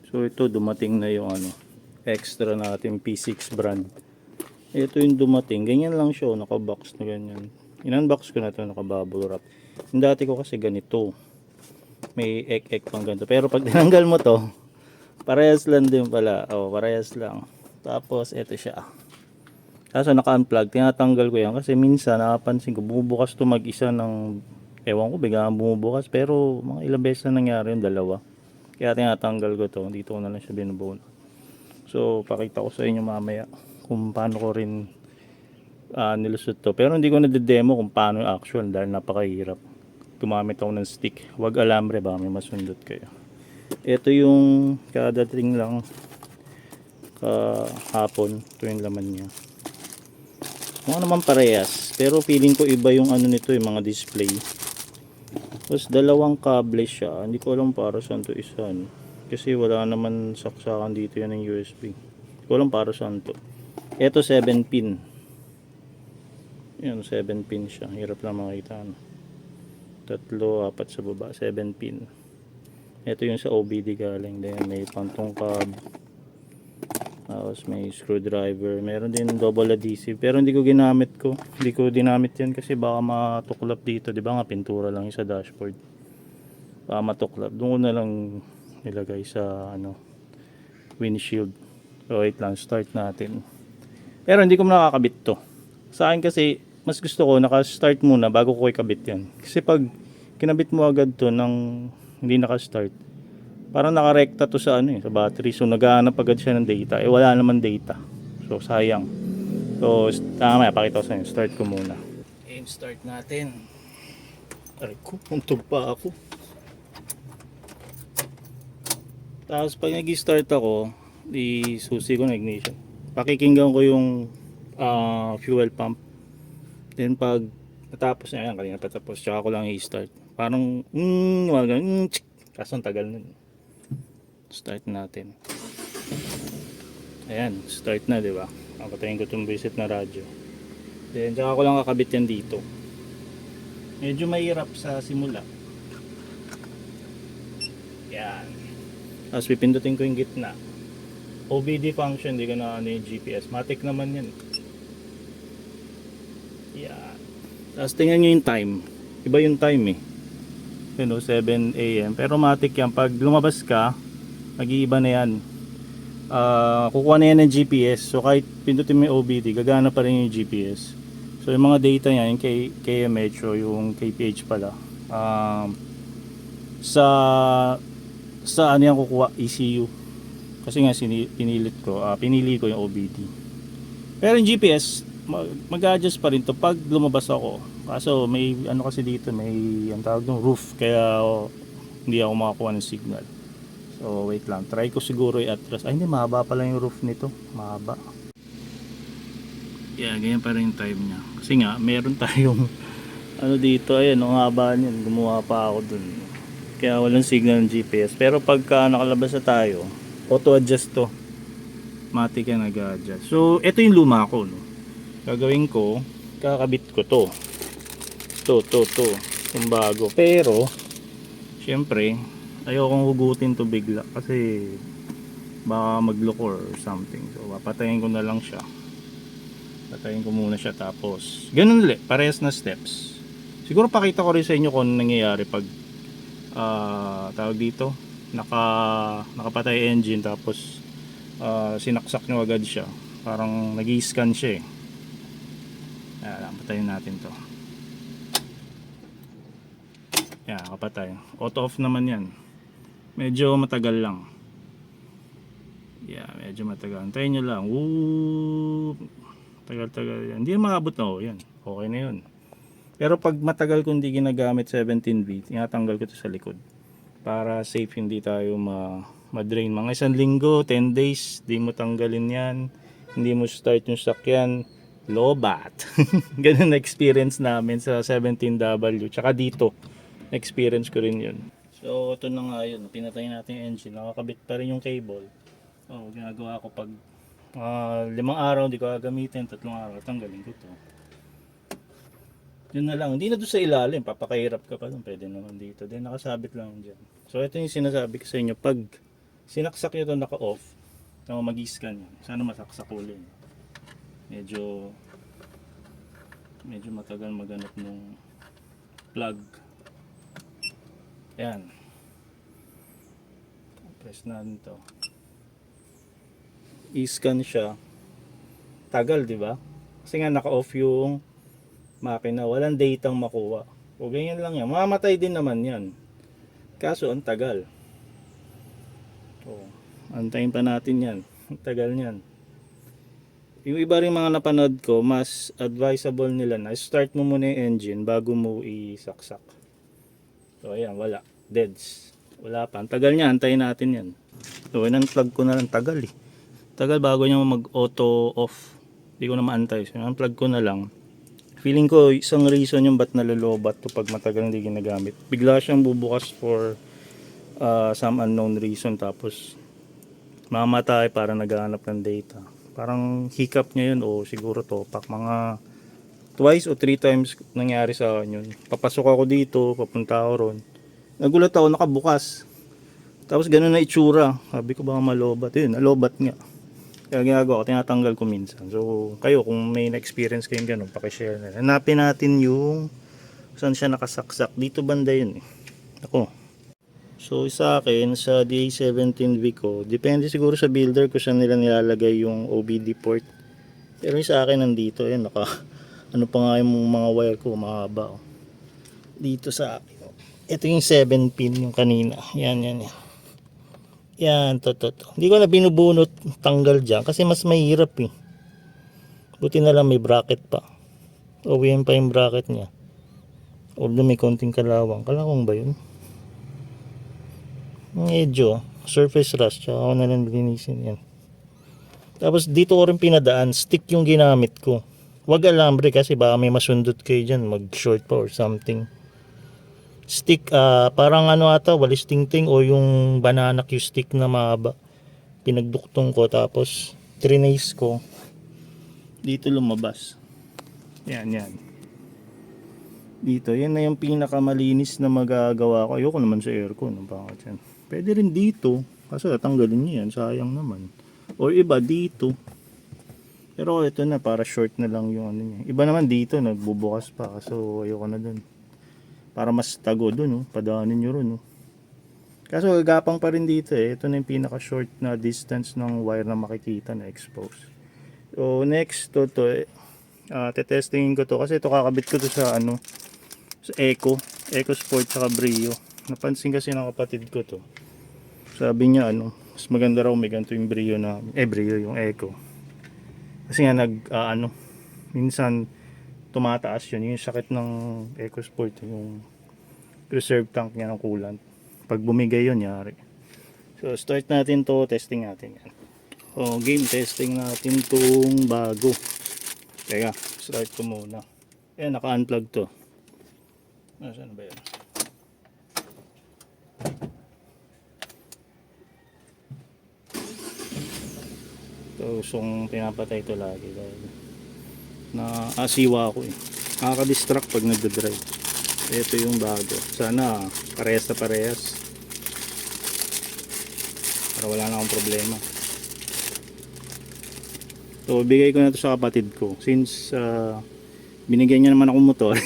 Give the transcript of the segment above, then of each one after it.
So ito dumating na yung ano, extra natin P6 brand. Ito yung dumating. Ganyan lang siya, naka-box na ganyan. In-unbox ko na ito, naka-bubble wrap. Yung dati ko kasi ganito. May ek-ek pang ganito. Pero pag tinanggal mo to, parehas lang din pala. Oh, parehas lang. Tapos ito siya. Kaso naka-unplug, tinatanggal ko yan kasi minsan nakapansin ko bumubukas to mag-isa ng ewan ko, biglaan bumubukas, pero mga ilang beses na nangyari yung dalawa. Kaya tinatanggal ko to, dito ko na lang siya binubuo. So pakita ko sa inyo mamaya kung paano ko rin nilusot to. Pero hindi ko na-demo kung paano yung actual dahil napakahirap. Gumamit ako ng stick, wag alambre ba, may masundot kayo. Ito yung kadating lang kahapon, ito yung laman niya. Mga naman parehas, pero feeling ko iba yung ano nito, yung mga display. Tapos dalawang kable siya, hindi ko alam para saan to isa, no? Kasi wala naman saksakan dito yan ng USB. Hindi ko alam para saan to. Ito 7 pin. Yan, 7 pin siya, hirap lang makita, no? Tatlo, apat sa baba, 7 pin. Ito yung sa OBD galing, then may pantong cab. Tapos may screwdriver, meron din double adhesive pero hindi ko ginamit ko. Hindi ko dinamit yan kasi baka matuklap dito, 'di ba? Nga pintura lang yung sa dashboard. Baka matuklap. Doon ko na lang nilagay sa ano, windshield. So wait lang, start natin. Pero hindi ko nakakabit to. Sa akin kasi mas gusto ko naka-start muna bago ko ikabit yan. Kasi pag kinabit mo agad to nang hindi naka-start, parang nakarekta to sa ano sa battery. So naghahanap agad siya ng data. Eh wala naman data. So sayang. So tama, pakita ko sa inyo. Start ko muna. Okay, start natin. Aray ko, puntog pa ako. Tapos pag nag-start ako, susi ko na ignition. Pakikinggan ko yung fuel pump. Then pag natapos na yan, kanina patapos, tsaka ko lang i-start. Parang, kaso ang tagal nun. Start natin. Ayan, start na, di ba? Papatayin ko itong visit na radyo. Then, tsaka ko lang kakabit yan dito. Medyo mahirap sa simula. Yan. Tapos pipindutin ko yung gitna. OBD function, di ko na ano yung GPS. Matic naman yan. Yan. Tapos tingnan nyo yung time. Iba yung time eh. You know, 7 AM. Pero matic yan. Pag lumabas ka, mag-iiba na yan. Kukuha na yan ng GPS. So kahit pindutin mo yung OBD, gagana pa rin yung GPS. So yung mga data niya, yung KMH o yung KPH pala, sa ano yan kukuha? ECU. Kasi nga pinili ko yung OBD. Pero yung GPS, mag-adjust pa rin to pag lumabas ako. Kaso may ano kasi dito, may ang tawag ng roof, kaya hindi ako makakuha ng signal. So wait lang, try ko siguro i-atras. Ay hindi, mahaba pala yung roof nito, mahaba. Yeah, ganyan pa rin yung time niya. Kasi nga, meron tayong ano dito, ayan, ang haba niyan, gumawa pa ako dun. Kaya walang signal ng GPS. Pero pagka nakalabas na tayo, auto-adjust to. Matik yan nag-adjust. So, ito yung luma ko, no? Gagawin ko, kakabit ko to. To. Yung bago. Pero, syempre, ayokong hugutin to bigla kasi baka magloko or something. So papatayin ko na lang siya. Patayin ko muna siya tapos ganun ulit, parehas na steps. Siguro pakita ko rin sa inyo kung ano nangyayari pag tawag dito, nakapatay engine tapos sinaksak nyo agad siya. Parang nag-i-scan siya eh. Ayan, patayin natin to. Yan, kapatay. Auto off naman yan. Medyo matagal lang. Yeah, medyo matagal. Antayin nyo lang. Woo! Tagal-tagal yan. Hindi na maabot na yan. Okay na yun. Pero pag matagal kung hindi ginagamit 17V, tinatanggal ko ito sa likod. Para safe hindi tayo ma-drain. Mga 1 linggo, 10 days, di mo tanggalin yan. Hindi mo start yung sakyan. Lobat. Ganun na experience namin sa 17W. Tsaka dito, experience ko rin yun. So ito na nga yun, pinatay natin yung engine, nakakabit pa rin yung cable. Ginagawa ko pag 5 araw hindi ko gagamitin, 3 araw tanggalin ko to. Yun na lang, hindi na doon sa ilalim, papakahirap ka pa doon, pwede naman dito. Then nakasabit lang dyan. So ito yung sinasabi ko sa inyo, pag Sinaksak nyo ito naka-off. Tama mag-scan yan. Sana masaksak ulit. Medyo matagal maganap ng plug. Ayan. Press natin to. I-scan siya. Tagal, di ba? Kasi nga naka-off yung makina. Walang datang makuha. O ganyan lang yan. Mamamatay din naman yan. Kaso ang tagal. Antayin pa natin yan. Ang tagal niyan. Yung iba rin mga napanood ko, mas advisable nila na start mo muna yung engine bago mo isaksak. So ayan, wala. Deads. Wala pa. Ang tagal niya, antayin natin yan. So in-unplug ko na lang. Tagal eh. Tagal bago niya mag-auto off. Hindi ko na maantay. So in-unplug ko na lang. Feeling ko isang reason yung ba't nalolobat to pag matagal hindi ginagamit. Bigla siyang bubukas for some unknown reason, tapos mamatay para naghahanap ng data. Parang hiccup niya yun, o siguro topak. Mga twice o 3 times nangyari sa akin yun. Papasok ako dito, papunta ako ron. Nagulat ako, nakabukas. Tapos ganun na itsura. Sabi ko baka malobat. Yun, nalobat nga. Kaya ginagawa ko, tinatanggal ko minsan. So kayo, kung may na-experience kayong ganun, pakishare na. Hanapin natin yung saan siya nakasaksak. Dito banda yun eh. Ako. So sa akin, sa DA17V ko, depende siguro sa builder kung saan nila nilalagay yung OBD port. Pero yung sa akin nandito, yan, ano pa nga yung mga wire ko, mahaba. Oh. Dito sa akin. Oh. Ito yung 7 pin yung kanina. Yan. Yan, to. Hindi ko na binubunot tanggal dyan kasi mas mahirap eh. Buti na lang may bracket pa. OEM pa yung bracket niya. Although may konting kalawang. Kalawang ba yun? Medyo surface rust, tsaka ako na lang linisin yan. Tapos dito ko rin pinadaan, stick yung ginamit ko. Wag alambre kasi baka may masundot kayo dyan, mag short pa or something. Stick, parang ano ata, walis tingting o yung banana cue stick na mahaba. Pinagduktong ko, tapos trinace ko. Dito lumabas. Yan. Dito, yan na yung pinakamalinis na magagawa ko. Ayoko naman sa aircon, bakit yan? Pwede rin dito, kasi tatanggalin niyo yan, sayang naman. O iba dito. Pero ito na, para short na lang yung ano niya. Iba naman dito, nagbubukas pa, so ayoko na dun. Para mas tago dun, padaanin nyo rin. Kaso gagapang pa rin dito eh. Ito na yung pinaka short na distance ng wire na makikita na expose. So next, tetestingin ko to, kasi ito kakabit ko to sa sa Eco Sport tsaka Brio. Napansin kasi ng kapatid ko to. Sabi niya mas maganda raw may ganito yung Brio na Brio yung Eco. Kasi nga minsan tumataas yun, yung sakit ng Eco Sport, yung reserve tank niya ng coolant. Pag bumigay yun, yari. So start natin to, testing natin yan. Game testing natin tong bago. Teka, start ko muna. Ayan, naka-unplug to. Saan ba yan? So, gustong pinapatay ito lagi dahil naasiwa ako eh. Nakaka-distract pag nagdadrive. Ito yung bago. Sana parehas na parehas. Para wala na akong problema. So, bigay ko na ito sa kapatid ko. Since binigyan niya naman akong motor.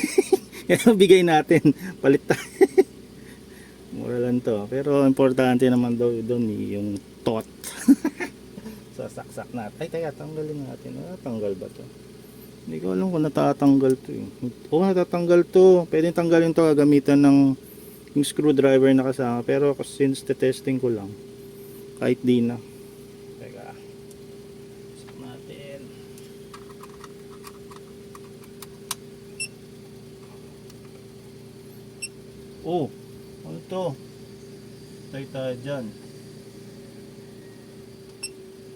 Yan, bigay natin. Palit tayo. Mura lang to. Pero importante naman daw doon yung tot. Sasaksak natin. Ay, teka, tanggalin natin. Natanggal ba to? Hindi ko alam kung natatanggal to eh. Natatanggal to. Pwede tanggalin to, gamitan ng yung screwdriver na kasama. Pero since testing ko lang, kahit di na. Teka. Sak natin. Ano to? Tayo dyan.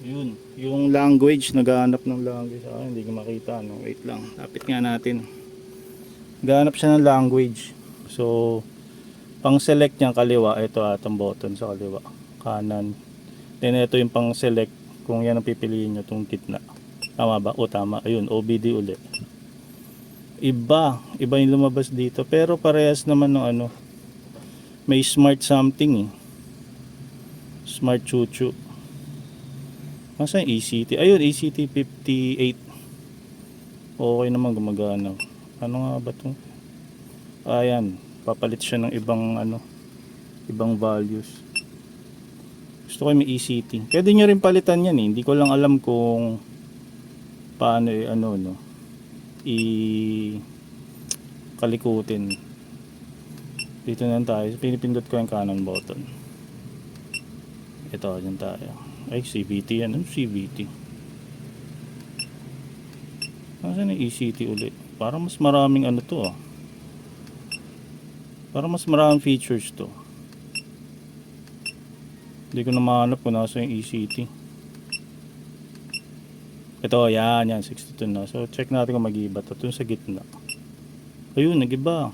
Yun, yung language, naghahanap ng language. Hindi ko makita, wait lang, lapit nga natin. Naghahanap siya ng language. So pang select niya kaliwa, ito atong button sa kaliwa, kanan. Then ito yung pang select, kung yan ang pipiliin nyo, itong gitna. Tama ba? Tama, ayun, OBD ulit. Iba yung lumabas dito, pero parehas naman ng may smart something eh. Smart Chuchu. Masa yung ECT? Ayun, ECT 58. Okay naman, gumagana. Ano nga ba ito? Ayan, papalit siya ng ibang ano, ibang values. Gusto ko yung may ECT. Pwede nyo rin palitan yan eh. Hindi ko lang alam kung paano ano no, kalikutin. Dito na tayo. Pinipindot ko yung kanan button. Ito, dyan tayo. Ay, CVT yan. Ano CVT? Nasaan yung ECT ulit? Parang mas maraming ano to ah. Parang mas maraming features to. Hindi ko na mahanap kung nasa yung ECT. Ito, yan, 62 na. So, check natin kung mag-iba. Ito sa gitna. Ayun, nag-iba.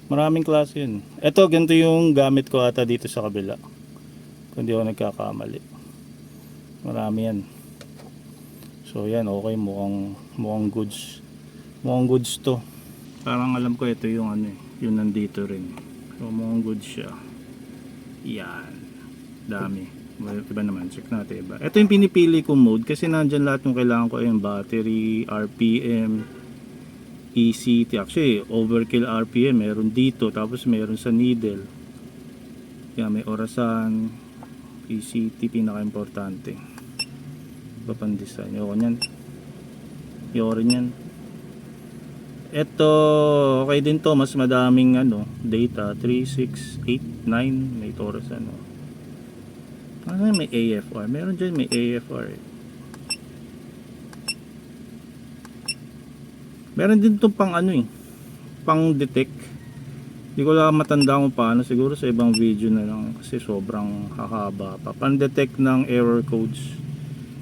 Maraming klase yun. Ito, ganito yung gamit ko ata dito sa kabila. Kung di ako nagkakamali. Marami yan. So, yan, okay. Mukhang goods. Mukhang goods to. Parang alam ko ito yung ano eh. Yung nandito rin. So, mukhang goods siya. Yan. Dami. Iba naman, check natin iba. Ito yung pinipili kong mode kasi nandyan lahat yung kailangan ko, yung battery, RPM, ECT. Actually, overkill RPM meron dito, tapos meron sa needle. Kaya may orasan, ECT pinaka-importante. Iba pang design. Yoko nyan. Yoko rin yan. Ito, okay din to, mas madaming ano, data, 3, 6, 8, 9, may orasan. Ano may AFR? Meron dyan may AFR eh. Meron din itong pang ano eh, pang detect. Hindi ko lang matanda kung paano, siguro sa ibang video na lang kasi sobrang hahaba pa. Pang detect ng error codes.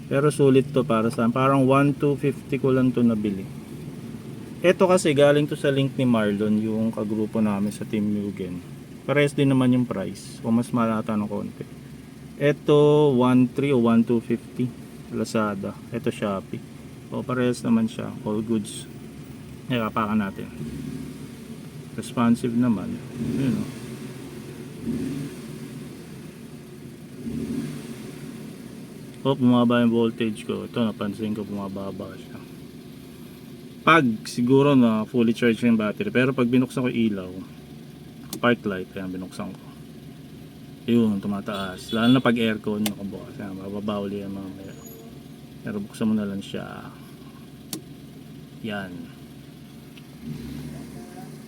Pero sulit to para sa parang 1,250 ko lang to nabili. Ito kasi galing to sa link ni Marlon, yung kagrupo namin sa Team Mugen. Parehas din naman yung price, o mas malata ng konti. Ito 1,300 o 1,250 Lazada. Ito Shopee. O parehas naman siya, all goods. Apakan natin. Responsive naman. Yun o. Bumaba yung voltage ko. Ito napansin ko bumababa siya. Pag siguro na fully charged yung battery. Pero pag binuksan ko ilaw, park light, kaya binuksan ko. Yun, tumataas. Lalo na pag aircon nakabukas. Yan, mababa uli yan mamaya. Pero buksan mo na lang siya. Yan.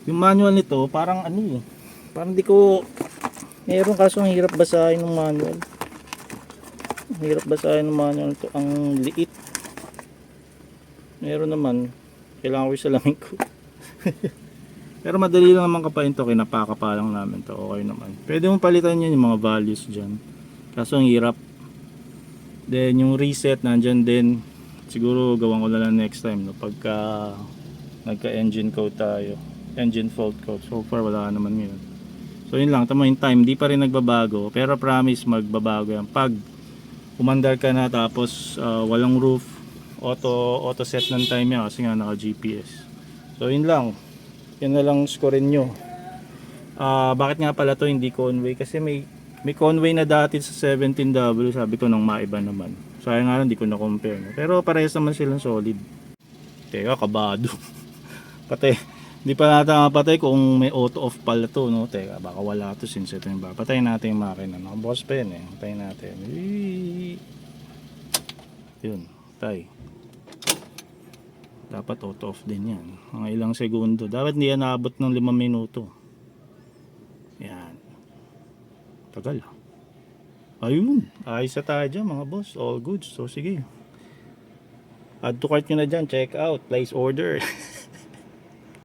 Yung manual nito, parang ano eh. Parang di ko... Meron kaso ang hirap basahin ng manual. Ang hirap basahin ng manual nito. Ang liit. Meron naman. Kailangan ko yung salamin ko. Pero madali lang naman kapain to, kinapakapa lang namin to, okay naman. Pwede mong palitan yan yung mga values dyan. Kaso ang hirap. Then yung reset nandyan din. Siguro gawan ko na lang next time, no? Pagka nagka-engine code tayo. Engine fault code. So far wala naman yun. So yun lang, tama yung time. Di pa rin nagbabago. Pero promise magbabago yan. Pag umandar ka na tapos walang roof, auto set ng time yan kasi nga naka GPS. So yun lang. Yan na lang scorein nyo. Bakit nga pala to hindi Conway? Kasi may Conway na dati sa 17W. Sabi ko nang maiba naman. Sayang nga lang hindi ko na compare. No? Pero parehas naman silang solid. Teka, kabado. Patay. Hindi pa natin mapatay kung may auto off pala to. No? Teka, baka wala to since ito yung ba. Patayin natin yung makina. Nakaboss pa yun eh. Patayin natin. Yun. Patay. Dapat auto off din yan. Mga ilang segundo. Dapat hindi yan naabot ng 5 minuto. Yan. Tagal. Ayun. Ayos na tayo dyan mga boss. All good. So sige. Add to cart nyo na dyan. Check out. Place order.